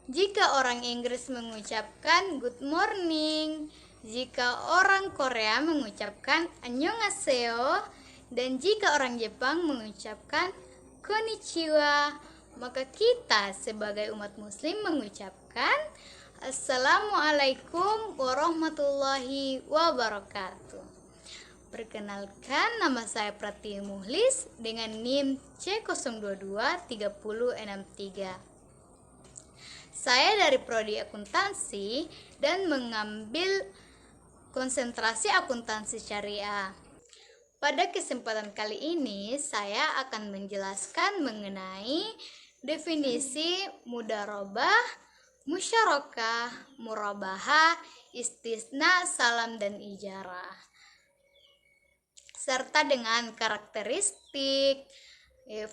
Jika orang Inggris mengucapkan good morning, jika orang Korea mengucapkan annyeonghaseyo, dan jika orang Jepang mengucapkan konnichiwa, maka kita sebagai umat muslim mengucapkan Assalamualaikum warahmatullahi wabarakatuh. Perkenalkan, nama saya Pratiwi Muhlis dengan NIM C0223063. Saya dari Prodi Akuntansi dan mengambil konsentrasi akuntansi syariah. Pada kesempatan kali ini, saya akan menjelaskan mengenai definisi mudharabah, musyarakah, murabahah, istisna, salam, dan ijarah. Serta dengan karakteristik,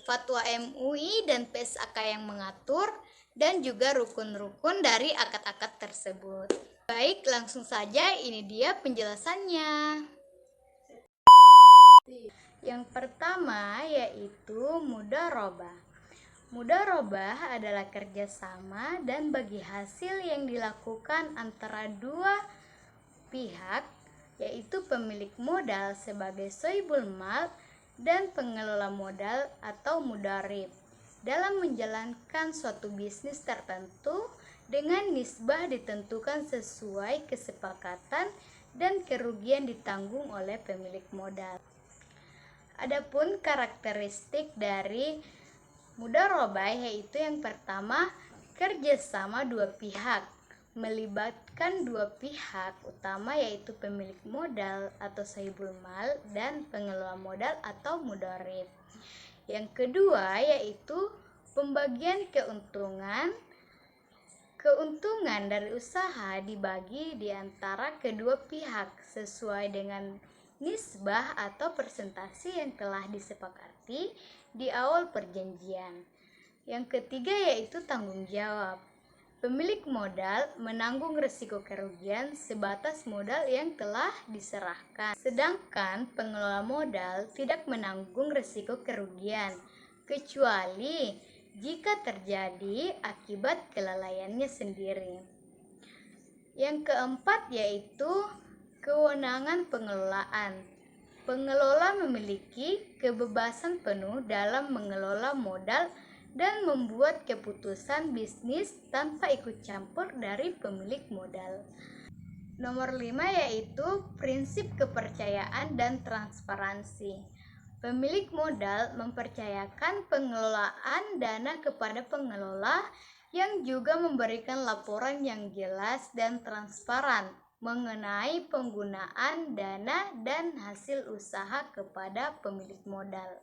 fatwa MUI dan PSAK yang mengatur, dan juga rukun-rukun dari akad-akad tersebut. Baik, langsung saja ini dia penjelasannya. Yang pertama yaitu mudharabah. Mudharabah adalah kerjasama dan bagi hasil yang dilakukan antara dua pihak, yaitu pemilik modal sebagai sohibul mal dan pengelola modal atau mudharib, dalam menjalankan suatu bisnis tertentu dengan nisbah ditentukan sesuai kesepakatan dan kerugian ditanggung oleh pemilik modal. Adapun karakteristik dari mudharabah yaitu yang pertama, kerjasama dua pihak, melibatkan dua pihak utama yaitu pemilik modal atau sohibul mal dan pengelola modal atau mudharib. Yang kedua yaitu pembagian keuntungan dari usaha dibagi di antara kedua pihak sesuai dengan nisbah atau persentase yang telah disepakati di awal perjanjian. Yang ketiga yaitu tanggung jawab. Pemilik modal menanggung risiko kerugian sebatas modal yang telah diserahkan, sedangkan pengelola modal tidak menanggung risiko kerugian, kecuali jika terjadi akibat kelalaiannya sendiri. Yang keempat yaitu kewenangan pengelolaan. Pengelola memiliki kebebasan penuh dalam mengelola modal dan membuat keputusan bisnis tanpa ikut campur dari pemilik modal. Nomor 5 yaitu prinsip kepercayaan dan transparansi. Pemilik modal mempercayakan pengelolaan dana kepada pengelola yang juga memberikan laporan yang jelas dan transparan mengenai penggunaan dana dan hasil usaha kepada pemilik modal.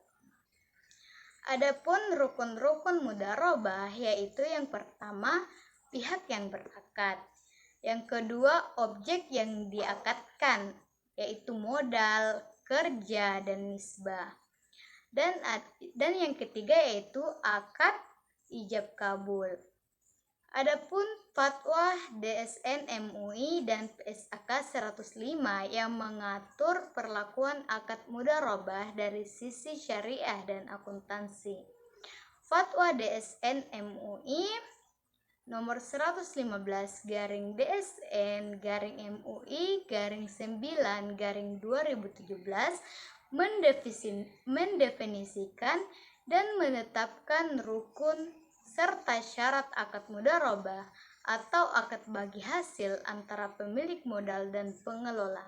Adapun rukun-rukun mudharabah yaitu yang pertama, pihak yang berakad. Yang kedua, objek yang diakadkan yaitu modal, kerja, dan nisbah. Dan yang ketiga yaitu akad ijab kabul. Adapun fatwa DSN MUI dan PSAK 105 yang mengatur perlakuan akad mudharabah dari sisi syariah dan akuntansi. Fatwa DSN MUI nomor 115/DSN/MUI/9/2017 mendefinisikan dan menetapkan rukun serta syarat akad mudharabah atau akad bagi hasil antara pemilik modal dan pengelola.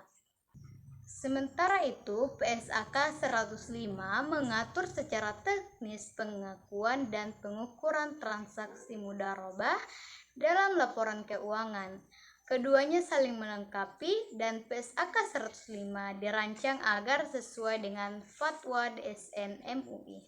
Sementara itu, PSAK 105 mengatur secara teknis pengakuan dan pengukuran transaksi mudharabah dalam laporan keuangan. Keduanya saling melengkapi dan PSAK 105 dirancang agar sesuai dengan fatwa DSN MUI.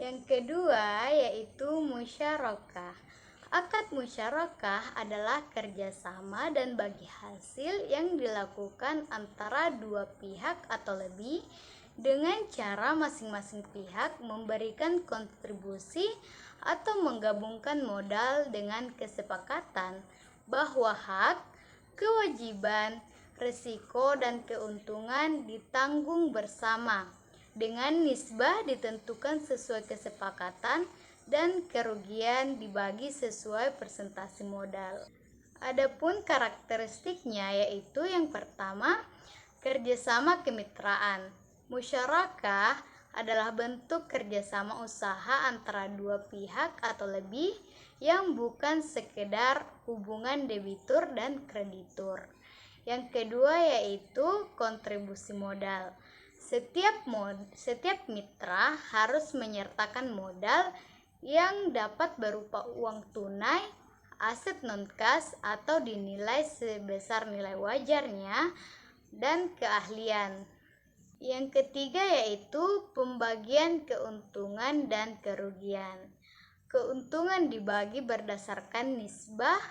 Yang kedua yaitu musyarakah. Akad musyarakah adalah kerjasama dan bagi hasil yang dilakukan antara dua pihak atau lebih dengan cara masing-masing pihak memberikan kontribusi atau menggabungkan modal dengan kesepakatan bahwa hak, kewajiban, risiko, dan keuntungan ditanggung bersama dengan nisbah ditentukan sesuai kesepakatan dan kerugian dibagi sesuai persentase modal. Adapun karakteristiknya yaitu yang pertama, kerjasama kemitraan. Musyarakah adalah bentuk kerjasama usaha antara dua pihak atau lebih yang bukan sekedar hubungan debitur dan kreditur. Yang kedua yaitu kontribusi modal. Setiap mitra harus menyertakan modal yang dapat berupa uang tunai, aset non-kas atau dinilai sebesar nilai wajarnya, dan keahlian. Yang ketiga yaitu pembagian keuntungan dan kerugian. Keuntungan dibagi berdasarkan nisbah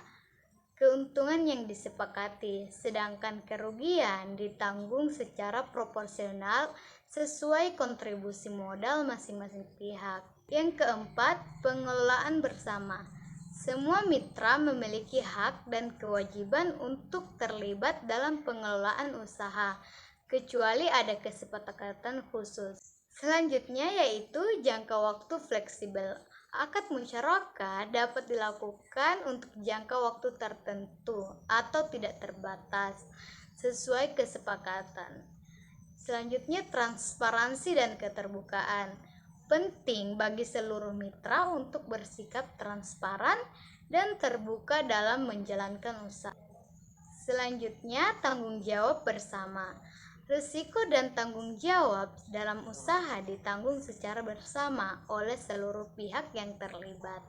keuntungan yang disepakati, sedangkan kerugian ditanggung secara proporsional sesuai kontribusi modal masing-masing pihak. Yang keempat, pengelolaan bersama. Semua mitra memiliki hak dan kewajiban untuk terlibat dalam pengelolaan usaha, kecuali ada kesepakatan khusus. Selanjutnya yaitu jangka waktu fleksibel. Akad musyarakah dapat dilakukan untuk jangka waktu tertentu atau tidak terbatas sesuai kesepakatan. Selanjutnya transparansi dan keterbukaan. Penting bagi seluruh mitra untuk bersikap transparan dan terbuka dalam menjalankan usaha. Selanjutnya tanggung jawab bersama. Risiko dan tanggung jawab dalam usaha ditanggung secara bersama oleh seluruh pihak yang terlibat.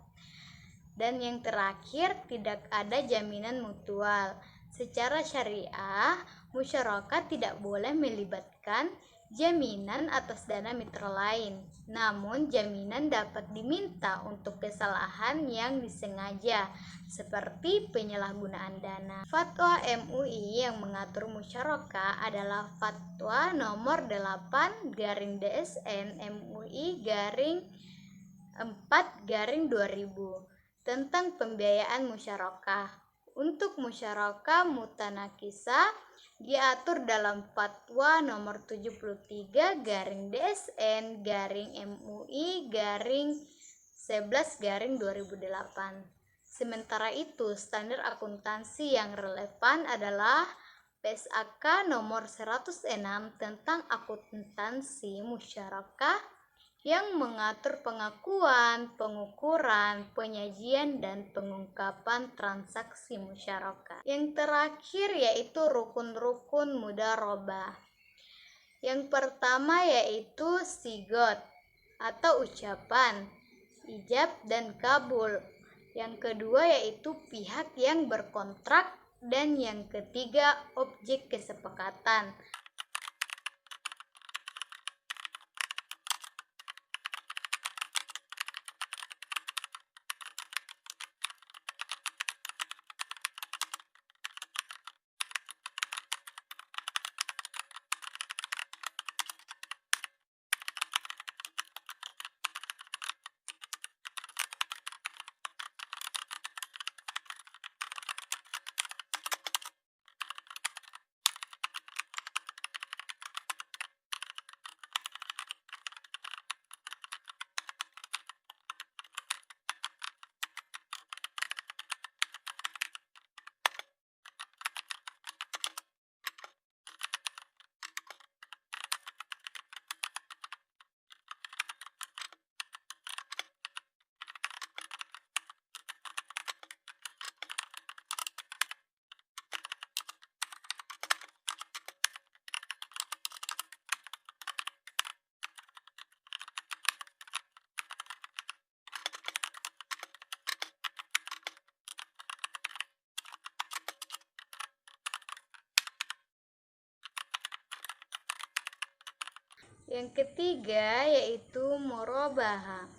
Dan yang terakhir, tidak ada jaminan mutual. Secara syariah, musyarakah tidak boleh melibatkan jaminan atas dana mitra lain. Namun, jaminan dapat diminta untuk kesalahan yang disengaja, seperti penyalahgunaan dana. Fatwa MUI yang mengatur musyarakah adalah Fatwa nomor 8/DSN MUI-4/2000 tentang pembiayaan musyarakah. Untuk musyarakah mutanakisah diatur dalam Fatwa nomor 73/DSN-MUI-11/2008. Sementara itu, standar akuntansi yang relevan adalah PSAK nomor 106 tentang akuntansi musyarakah yang mengatur pengakuan, pengukuran, penyajian, dan pengungkapan transaksi musyarakah. Yang terakhir yaitu rukun-rukun mudharabah. Yang pertama yaitu sigot atau ucapan, ijab dan kabul. Yang kedua yaitu pihak yang berkontrak, dan yang ketiga objek kesepakatan. Yang ketiga yaitu murabaha.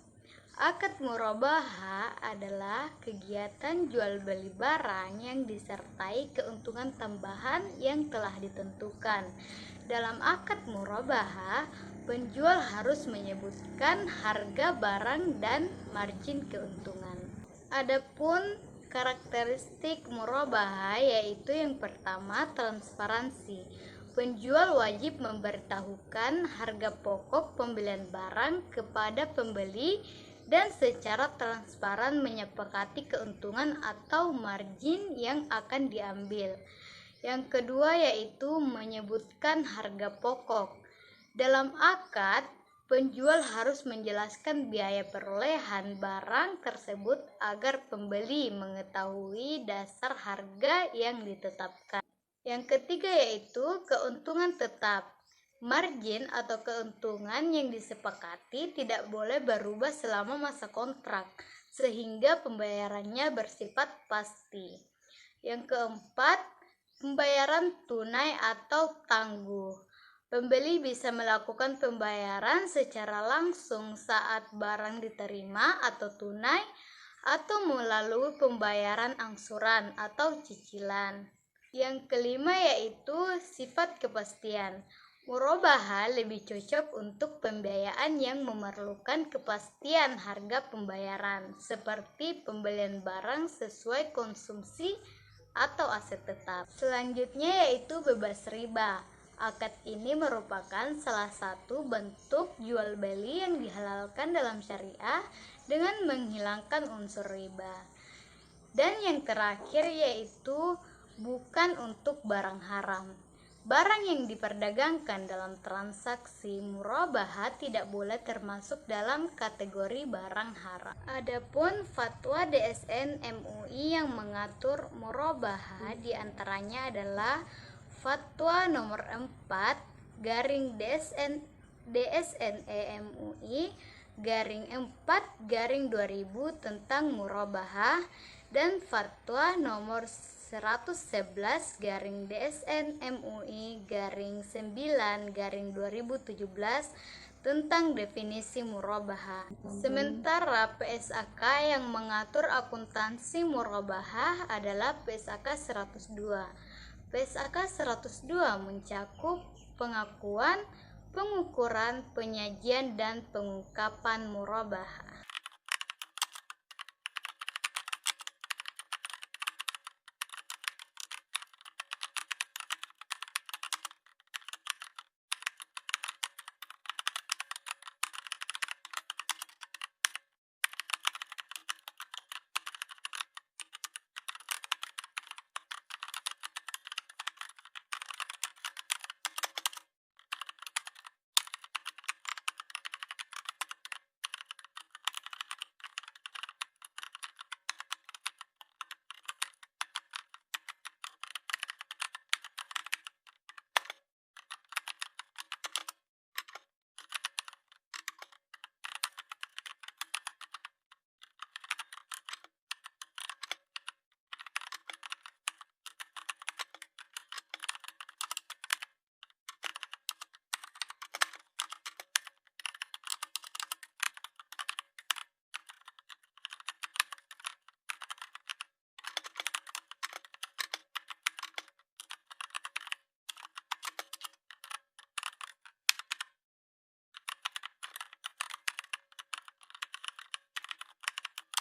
Akad murabaha adalah kegiatan jual beli barang yang disertai keuntungan tambahan yang telah ditentukan. Dalam akad murabaha, penjual harus menyebutkan harga barang dan margin keuntungan. Adapun karakteristik murabaha yaitu yang pertama, transparansi. Penjual wajib memberitahukan harga pokok pembelian barang kepada pembeli dan secara transparan menyepakati keuntungan atau margin yang akan diambil. Yang kedua yaitu menyebutkan harga pokok. Dalam akad, penjual harus menjelaskan biaya perolehan barang tersebut agar pembeli mengetahui dasar harga yang ditetapkan. Yang ketiga yaitu keuntungan tetap. Margin atau keuntungan yang disepakati tidak boleh berubah selama masa kontrak, sehingga pembayarannya bersifat pasti. Yang keempat, pembayaran tunai atau tangguh. Pembeli bisa melakukan pembayaran secara langsung saat barang diterima atau tunai, atau melalui pembayaran angsuran atau cicilan. Yang kelima yaitu sifat kepastian. Murabaha lebih cocok untuk pembiayaan yang memerlukan kepastian harga pembayaran, seperti pembelian barang sesuai konsumsi atau aset tetap. Selanjutnya yaitu bebas riba. Akad ini merupakan salah satu bentuk jual beli yang dihalalkan dalam syariah dengan menghilangkan unsur riba. Dan yang terakhir yaitu bukan untuk barang haram. Barang yang diperdagangkan dalam transaksi murabaha tidak boleh termasuk dalam kategori barang haram. Adapun fatwa DSN MUI yang mengatur murabaha diantaranya adalah Fatwa nomor 4 garing DSNE MUI garing 4 garing 2000 tentang murabaha dan Fatwa nomor 111 garing DSN MUI garing 9 garing 2017 tentang definisi murabaha. Sementara PSAK yang mengatur akuntansi murabaha adalah PSAK 102. PSAK 102 mencakup pengakuan, pengukuran, penyajian, dan pengungkapan murabaha.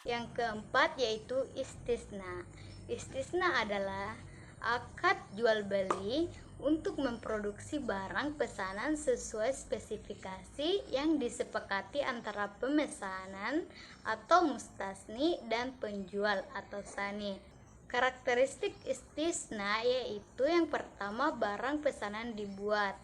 Yang keempat yaitu istisna. Istisna adalah akad jual beli untuk memproduksi barang pesanan sesuai spesifikasi yang disepakati antara pemesanan atau mustasni dan penjual atau sani. Karakteristik istisna yaitu yang pertama, barang pesanan dibuat.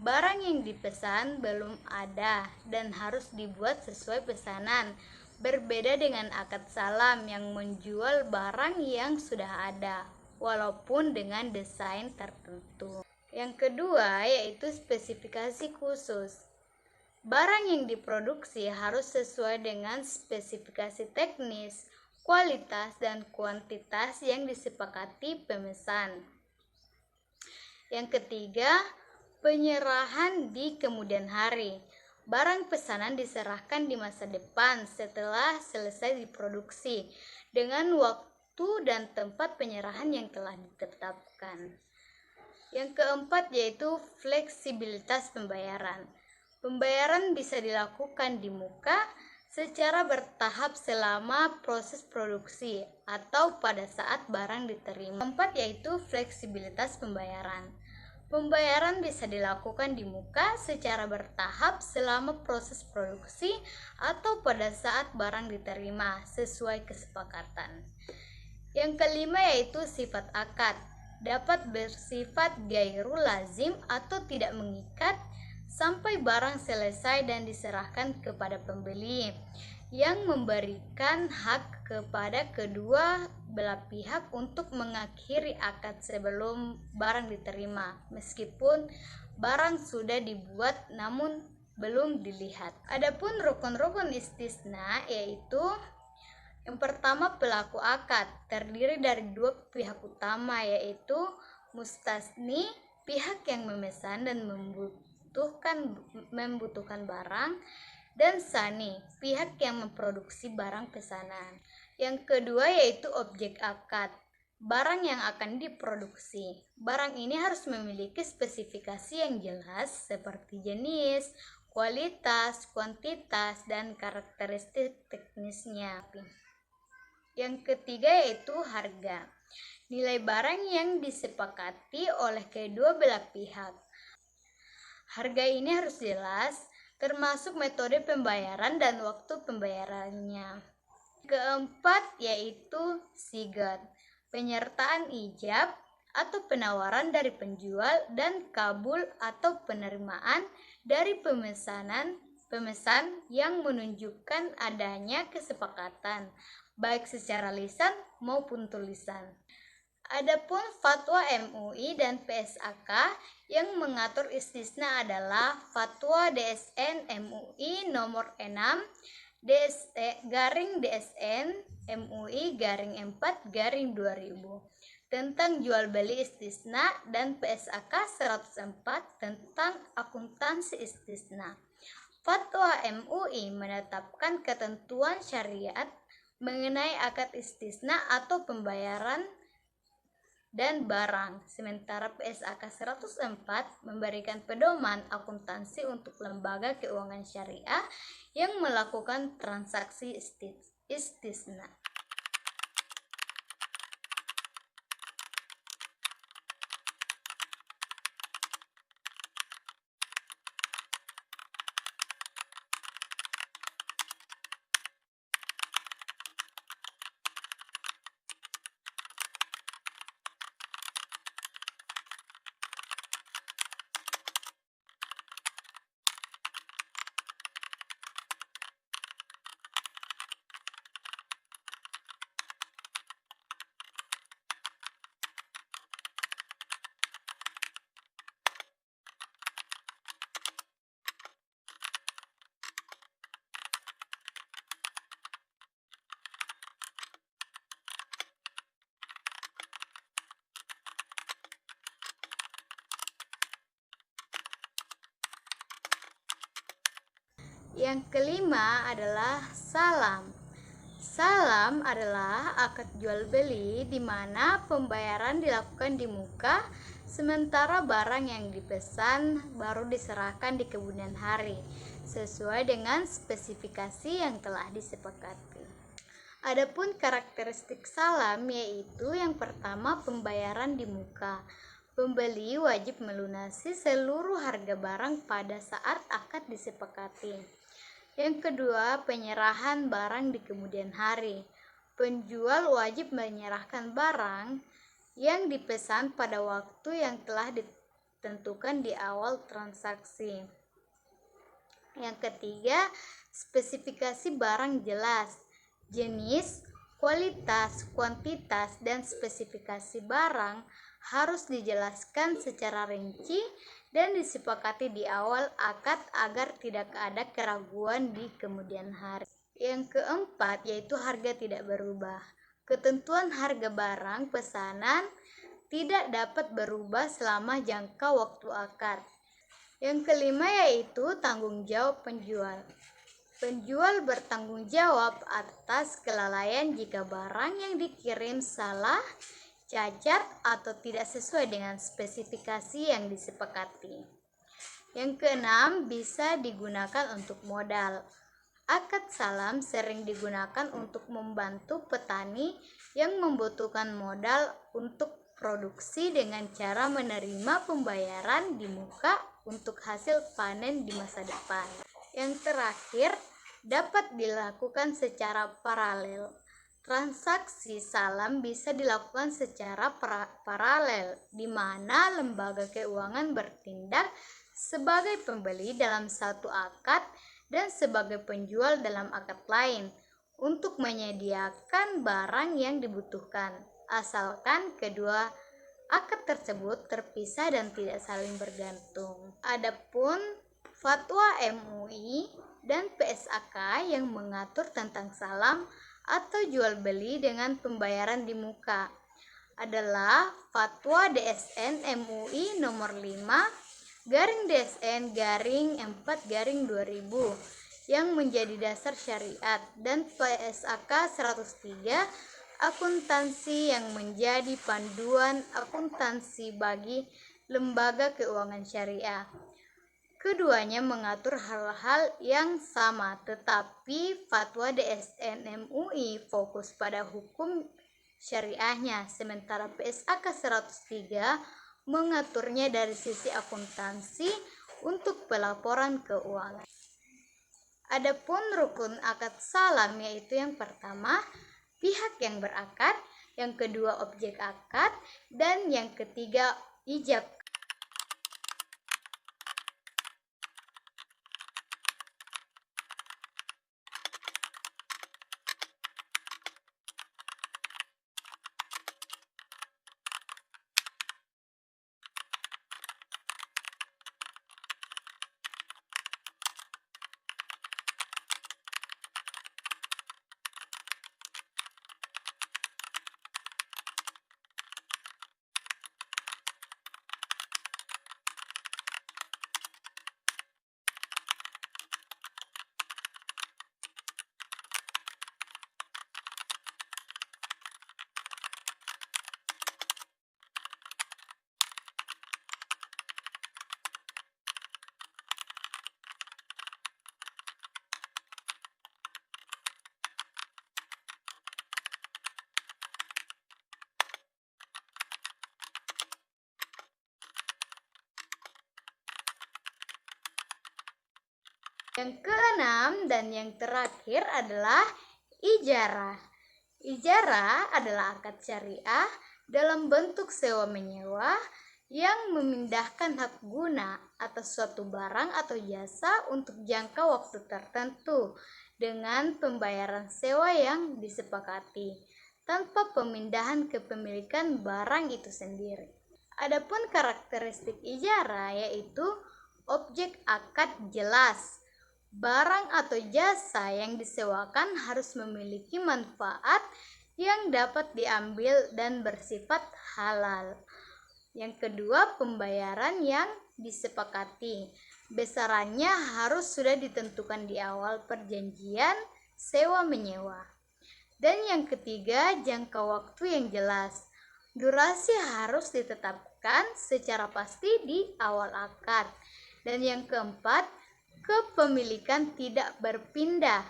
Barang yang dipesan belum ada dan harus dibuat sesuai pesanan. Berbeda dengan akad salam yang menjual barang yang sudah ada, walaupun dengan desain tertentu. Yang kedua yaitu spesifikasi khusus. Barang yang diproduksi harus sesuai dengan spesifikasi teknis, kualitas, dan kuantitas yang disepakati pemesan. Yang ketiga, Penyerahan di kemudian hari. Barang pesanan diserahkan di masa depan setelah selesai diproduksi dengan waktu dan tempat penyerahan yang telah ditetapkan. Yang keempat yaitu fleksibilitas pembayaran. Pembayaran bisa dilakukan di muka secara bertahap selama proses produksi atau pada saat barang diterima. Keempat yaitu fleksibilitas pembayaran. Pembayaran bisa dilakukan di muka secara bertahap selama proses produksi atau pada saat barang diterima sesuai kesepakatan. Yang kelima yaitu sifat akad. Dapat bersifat gairu lazim atau tidak mengikat sampai barang selesai dan diserahkan kepada pembeli, yang memberikan hak kepada kedua belah pihak untuk mengakhiri akad sebelum barang diterima, meskipun barang sudah dibuat namun belum dilihat. Adapun rukun-rukun istisna yaitu yang pertama, pelaku akad terdiri dari dua pihak utama, yaitu mustasni, pihak yang memesan dan membutuhkan barang, dan sani, pihak yang memproduksi barang pesanan. Yang kedua yaitu objek akad, barang yang akan diproduksi. Barang ini harus memiliki spesifikasi yang jelas seperti jenis, kualitas, kuantitas, dan karakteristik teknisnya. Yang ketiga yaitu harga, nilai barang yang disepakati oleh kedua belah pihak. Harga ini harus jelas, termasuk metode pembayaran dan waktu pembayarannya. Keempat yaitu sigat, penyertaan ijab atau penawaran dari penjual dan kabul atau penerimaan dari pemesan yang menunjukkan adanya kesepakatan baik secara lisan maupun tulisan. Adapun fatwa MUI dan PSAK yang mengatur istisna adalah Fatwa DSN MUI nomor 6 DSN MUI _4 _2000 tentang jual beli istisna dan PSAK 104 tentang akuntansi istisna. Fatwa MUI menetapkan ketentuan syariat mengenai akad istisna atau pembayaran dan barang, sementara PSAK 104 memberikan pedoman akuntansi untuk lembaga keuangan syariah yang melakukan transaksi istisna. Yang kelima adalah salam. Salam adalah akad jual beli di mana pembayaran dilakukan di muka, sementara barang yang dipesan baru diserahkan di kemudian hari sesuai dengan spesifikasi yang telah disepakati. Adapun karakteristik salam yaitu yang pertama, pembayaran di muka. Pembeli wajib melunasi seluruh harga barang pada saat akad disepakati. Yang kedua, penyerahan barang di kemudian hari. Penjual wajib menyerahkan barang yang dipesan pada waktu yang telah ditentukan di awal transaksi. Yang ketiga, spesifikasi barang jelas. Jenis, kualitas, kuantitas, dan spesifikasi barang harus dijelaskan secara rinci dan disepakati di awal akad agar tidak ada keraguan di kemudian hari. Yang keempat yaitu harga tidak berubah. Ketentuan harga barang pesanan tidak dapat berubah selama jangka waktu akad. Yang kelima yaitu tanggung jawab penjual. Penjual bertanggung jawab atas kelalaian jika barang yang dikirim salah, cacat, atau tidak sesuai dengan spesifikasi yang disepakati. Yang keenam, bisa digunakan untuk modal. Akad salam sering digunakan untuk membantu petani yang membutuhkan modal untuk produksi dengan cara menerima pembayaran di muka untuk hasil panen di masa depan. Yang terakhir, dapat dilakukan secara paralel. Transaksi salam bisa dilakukan secara paralel, di mana lembaga keuangan bertindak sebagai pembeli dalam satu akad dan sebagai penjual dalam akad lain untuk menyediakan barang yang dibutuhkan, asalkan kedua akad tersebut terpisah dan tidak saling bergantung. Adapun fatwa MUI dan PSAK yang mengatur tentang salam atau jual beli dengan pembayaran di muka adalah Fatwa DSN MUI nomor 5 garing DSN garing 4 garing 2000 yang menjadi dasar syariat, dan PSAK 103 akuntansi yang menjadi panduan akuntansi bagi lembaga keuangan syariah. Keduanya mengatur hal-hal yang sama, tetapi fatwa DSN MUI fokus pada hukum syariahnya, sementara PSAK 103 mengaturnya dari sisi akuntansi untuk pelaporan keuangan. Adapun rukun akad salam yaitu yang pertama, pihak yang berakad, yang kedua objek akad, dan yang ketiga ijab. Yang keenam dan yang terakhir adalah ijarah. Ijarah adalah akad syariah dalam bentuk sewa-menyewa yang memindahkan hak guna atas suatu barang atau jasa untuk jangka waktu tertentu dengan pembayaran sewa yang disepakati, tanpa pemindahan kepemilikan barang itu sendiri. Adapun karakteristik ijarah yaitu objek akad jelas. Barang atau jasa yang disewakan harus memiliki manfaat yang dapat diambil dan bersifat halal. Yang kedua, pembayaran yang disepakati. Besarannya harus sudah ditentukan di awal perjanjian sewa-menyewa. Dan yang ketiga, jangka waktu yang jelas. Durasi harus ditetapkan secara pasti di awal akad. Dan yang keempat, kepemilikan tidak berpindah.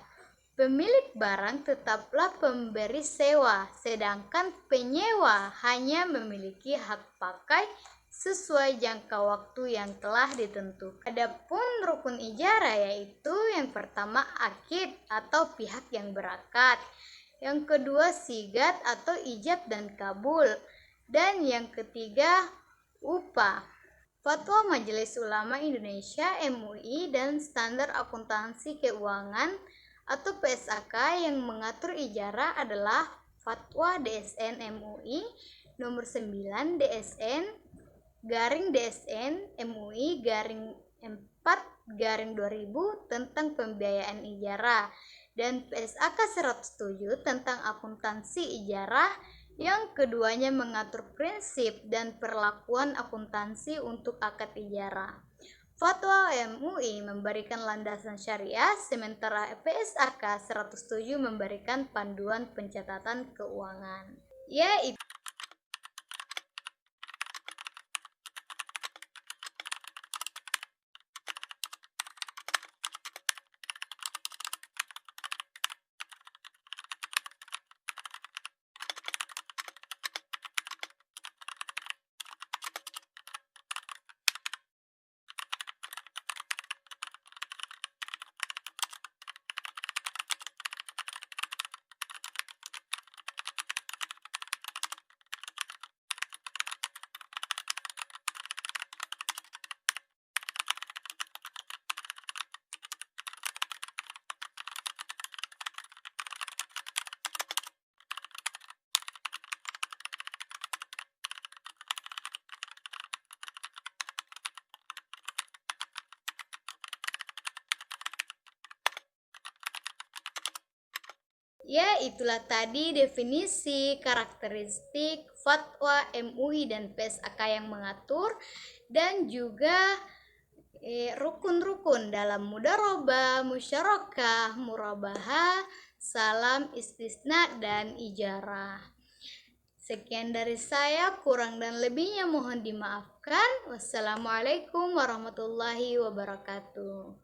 Pemilik barang tetaplah pemberi sewa, sedangkan penyewa hanya memiliki hak pakai sesuai jangka waktu yang telah ditentukan. Adapun rukun ijarah yaitu yang pertama akid atau pihak yang berakad, yang kedua sigat atau ijab dan kabul, dan yang ketiga upah. Fatwa Majelis Ulama Indonesia MUI dan Standar Akuntansi Keuangan atau PSAK yang mengatur ijarah adalah Fatwa DSN MUI nomor 9 DSN garing DSN MUI garing 4 garing 2000 tentang pembiayaan ijarah, dan PSAK 107 tentang akuntansi ijarah, yang keduanya mengatur prinsip dan perlakuan akuntansi untuk akad ijarah. Fatwa MUI memberikan landasan syariah, sementara PSAK 107 memberikan panduan pencatatan keuangan. Yaitu Ya, itulah tadi definisi karakteristik fatwa MUI dan PSAK yang mengatur, dan juga rukun-rukun dalam mudharabah, musyarakah, murabahah, salam istisna, dan ijarah. Sekian dari saya, kurang dan lebihnya mohon dimaafkan. Wassalamualaikum warahmatullahi wabarakatuh.